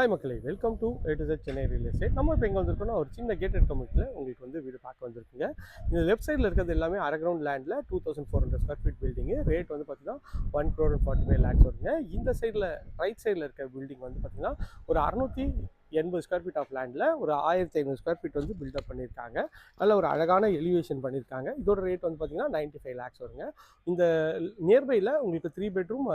Hi மக்களே, welcome to A to Z Chennai real estate. நம்ம இப்போ எங்கே வந்திருக்கோம்னா ஒரு சின்ன கேட்டட் கம்யூனிட்டியில் உங்களுக்கு வந்து வீடு பார்க்க வந்திருக்குங்க. இந்த லெஃப்ட் சைடில் இருக்கிறது எல்லாமே அரை கிரவுண்ட் லேண்டில் 2400 ஸ்கொயர் ஃபீட் பில்டிங்கு. ரேட் வந்து பார்த்தீங்கன்னா 1,45 lakhs வருங்க. இந்த சைடில் ரைட் சைடில் இருக்க பில்டிங் வந்து பார்த்தீங்கன்னா ஒரு 680 ஸ்கொயர் ஃபீட் ஆஃப் லேண்டில் ஒரு 1500 ஸ்கொயர் ஃபீட் வந்து பில்டப் பண்ணியிருக்காங்க. நல்ல ஒரு அழகான எலிவேஷன் பண்ணியிருக்காங்க. இதோட ரேட் வந்து பார்த்தீங்கன்னா 95 lakhs வருங்க. இந்த நியர்பையில் உங்களுக்கு 3 பெட்ரூம்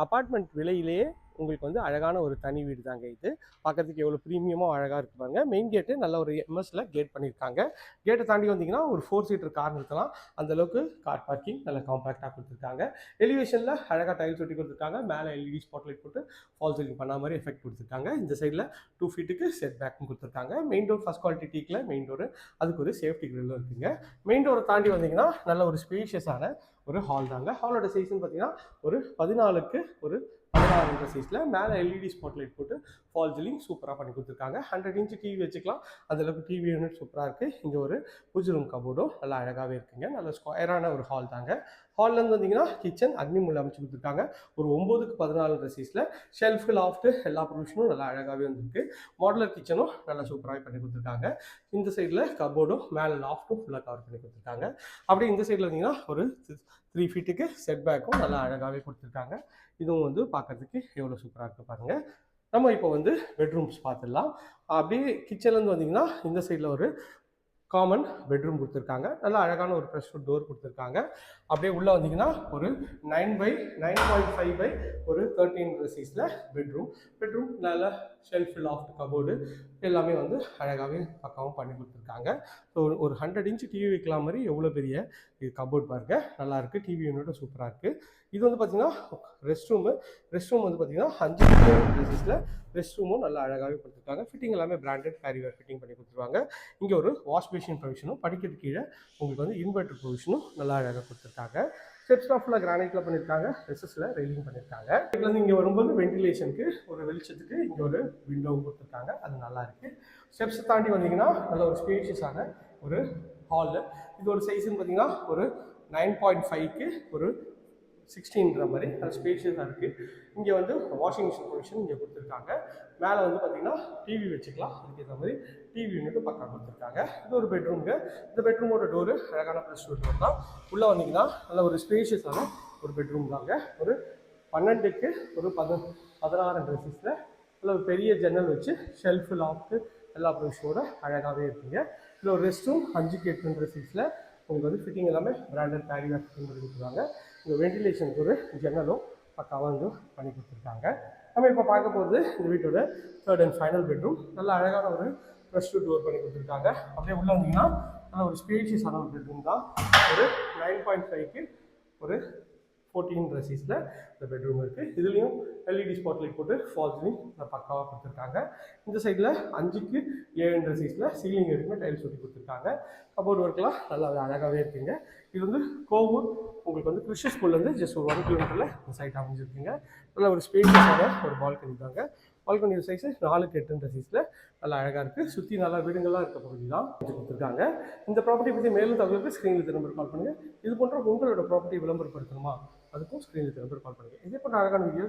அப்பார்ட்மெண்ட் விலையிலேயே உங்களுக்கு வந்து அழகான ஒரு தனி வீடு தாங்க இது. பார்க்கறதுக்கு எவ்வளோ ப்ரீமியமாக அழகாக இருக்கு பாருங்க. மெயின் கேட்டு நல்ல ஒரு எம்எஸ்ல கேட் பண்ணியிருக்காங்க. கேட்டை தாண்டி வந்தீங்கன்னா ஒரு 4 சீட்டர் கார் நிறுத்தலாம். அந்தளவுக்கு கார் பார்க்கிங் நல்லா காம்பேக்டாக கொடுத்துருக்காங்க. எலிவேஷனில் அழகாக டைல்ஸ் ஒட்டி கொடுத்துருக்காங்க. மேலே எல்இடி ஸ்பாட்லைட் போட்டு ஃபால் சீலிங் பண்ண மாதிரி எஃபெக்ட் கொடுத்துருக்காங்க. இந்த சைடில் 2 ஃபீட்டுக்கு செட் பேக்கும் கொடுத்துருக்காங்க. மெயின் டோர் ஃபஸ்ட் குவாலிட்டி டீக்கில் மெயின் டோரு, அதுக்கு ஒரு சேஃப்டி கிரில்லும் இருக்குங்க. மெயின் டோரை தாண்டி வந்தீங்கன்னா நல்ல ஒரு ஸ்பேஷியஸான ஒரு ஹால் தாங்க. ஹாலோட சைஸ்ன்னு பார்த்தீங்கன்னா ஒரு 14க்கு ஒரு 16 சைஸில் மேலே எல்இடி ஸ்பாட்லைட் போட்டு ஃபால் சீலிங் சூப்பராக பண்ணி கொடுத்துருக்காங்க. 100 இன்ச் டிவி வச்சுக்கலாம். அந்தளவுக்கு டிவி யூனிட் சூப்பராக இருக்குது. இங்கே ஒரு பூஜை ரூம் கபோர்டும் நல்லா அழகாகவே இருக்குங்க. நல்ல ஸ்கொயரான ஒரு ஹால் தாங்க. ஹால்லேருந்து வந்தீங்கன்னா கிச்சன் அக்னிமுள்ள அமைச்சு கொடுத்துருக்காங்க. ஒரு 9க்கு 14 சைஸில் ஷெல்ஃபு லாஃப்ட்டு எல்லா ப்ரொவிஷனும் நல்லா அழகாகவே வந்துருக்கு. மாடுலர் கிச்சனும் நல்லா சூப்பராகவே பண்ணி கொடுத்துருக்காங்க. இந்த சைடில் கபோர்டும் மேலே லாஃப்ட்டும் ஃபுல்லாக கவர் பண்ணி கொடுத்துருக்காங்க. அப்படியே இந்த சைடில் வந்தீங்கன்னா ஒரு 3 ஃபீட்டுக்கு செட் பேக்கும் நல்லா அழகாகவே கொடுத்துருக்காங்க. இதுவும் வந்து பார்க்கறதுக்கு எவ்வளோ சூப்பராக இருக்குது பாருங்கள். நம்ம இப்போ வந்து பெட்ரூம்ஸ் பார்த்துடலாம். அப்படியே கிச்சன்லேருந்து வந்தீங்கன்னா இந்த சைடில் ஒரு காமன் பெட்ரூம் கொடுத்துருக்காங்க. நல்லா அழகான ஒரு ப்ரெஷ் டோர் கொடுத்துருக்காங்க. அப்படியே உள்ளே வந்தீங்கன்னா ஒரு 9/9.5 by ஒரு 13 சைஸில் பெட்ரூம் நல்லா ஷெல்ஃப் லாஃப்ட் கபோர்டு எல்லாமே வந்து அழகாகவே பக்காவும் பண்ணி கொடுத்துருக்காங்க. ஸோ ஒரு 100 இன்ச் டிவி வைக்கலாம் மாதிரி எவ்வளோ பெரிய இது கபோர்ட் பாருங்க. நல்லாயிருக்கு. டிவி யூனிட்டும் சூப்பராக இருக்குது. இது வந்து பார்த்தீங்கன்னா ரெஸ்ட் ரூம் வந்து பார்த்தீங்கன்னா 5 சைஸில் ரெஸ்ட் ரூமும் நல்லா அழகாகவே கொடுத்துருக்காங்க. ஃபிட்டிங் எல்லாமே பிராண்டட் கேரிவேர் ஃபிட்டிங் பண்ணி கொடுத்துருவாங்க. இங்கே ஒரு வாஷ் பேஷின் ப்ரொவிஷனும் படிக்கட்டு கீழே உங்களுக்கு வந்து இன்வெர்டர் ப்ரொவிஷனும் நல்லா அழகாக கொடுத்துருக்காங்க. ஸ்டெப்ஸ் ஃபுல்லாக கிரானைட்டில் பண்ணியிருக்காங்க. ரெசஸில் ரெயிலிங் பண்ணியிருக்காங்க. இதுலேருந்து இங்கே வரும்போது வென்டிலேஷனுக்கு ஒரு வெளிச்சத்துக்கு இங்கே ஒரு விண்டோவும் கொடுத்துருக்காங்க. அது நல்லா இருக்குது. ஸ்டெப்ஸை தாண்டி வந்தீங்கன்னா நல்ல ஒரு ஸ்பேஷியஸான ஒரு ஹாலு. இதோட சைஸ்ன்னு பார்த்தீங்கன்னா ஒரு 9.5க்கு ஒரு 16ன்ற மாதிரி அது ஸ்பேஷியஸாக இருக்குது. இங்கே வந்து வாஷிங் மிஷின் ப்ரொவிஷன் இங்கே கொடுத்துருக்காங்க. மேலே வந்து பார்த்திங்கன்னா டிவி வச்சுக்கலாம். அதுக்கேற்ற மாதிரி டிவி யூனிட்டு பக்கா கொடுத்துருக்காங்க. இது ஒரு பெட்ரூமுங்க. இந்த பெட்ரூமோட டோரு அழகான ப்ளஸ் டோர் தான். உள்ளே வந்தீங்கன்னா நல்ல ஒரு ஸ்பேஷியஸான ஒரு பெட்ரூம் தாங்க. ஒரு 12க்கு ஒரு 16 சைஸில் நல்ல ஒரு பெரிய ஜன்னல் வச்சு ஷெல்ஃபு லாஃப்ட்டு எல்லா ப்ரொவிஷனோட அழகாகவே இருக்குங்க. இதில் ஒரு ரெஸ்ட் ரூம் 5க்கு 8 சைஸில் உங்களுக்கு வந்து ஃபிட்டிங் எல்லாமே பிராண்டட் கேரிவேர் ஃபிட்டிங் பண்ணி கொடுத்துருவாங்க. இங்கே வென்டிலேஷனுக்கு ஒரு ஜன்னலும் பக்காவாக வந்து பண்ணி கொடுத்துருக்காங்க. நம்ம இப்போ பார்க்க போகிறது இந்த வீட்டோட 3rd and final பெட்ரூம். நல்ல அழகான ஒரு ப்ரெஷ் டோர் பண்ணி கொடுத்துருக்காங்க. அப்படியே உள்ளே வந்தீங்கன்னா நல்ல ஒரு ஸ்பேஷியஸான ஒரு பெட்ரூம் தான். ஒரு 9.5க்கு ஒரு 14 சைஸில் இந்த பெட்ரூம் இருக்குது. இதுலேயும் எல்இடி ஸ்பாட்லைட் போட்டு ஃபால் சீலிங் பக்காவாக கொடுத்துருக்காங்க. இந்த சைடில் 5க்கு 7 சைஸில் சீலிங் இருக்குமே டைல்ஸ் ஒட்டி கொடுத்துருக்காங்க. கபோர்டு ஒர்க்லாம் நல்லா அழகாகவே இருக்குங்க. இது வந்து கோவூர் உங்களுக்கு வந்து கிறிஸ்டியன் ஸ்கூல்லேருந்து ஜஸ்ட் ஒரு 1 கிலோமீட்டரில் இந்த சைட் அமைஞ்சிருக்குங்க. நல்ல ஒரு ஸ்பேஷியஸான ஒரு பால்கனி தாங்க. பால்கனி சைஸு 4க்கு 8 சைஸில் நல்லா அழகாக இருக்குது. சுற்றி நல்லா வீடுங்கள்லாம் இருக்க பகுதி தான் கொடுத்துருக்காங்க. இந்த ப்ராப்பர்ட்டி பற்றி மேலும் தகவலுக்கு ஸ்க்ரீனில் நம்பர் கால் பண்ணுங்கள். இது போன்ற உங்களோட ப்ராப்பர்ட்டி விளம்பரப்படுத்தணுமா, அதுக்கும் ஸ்க்ரீனில் நம்பர் கால் பண்ணுங்கள். இதே போன்ற அழகான வீடியோ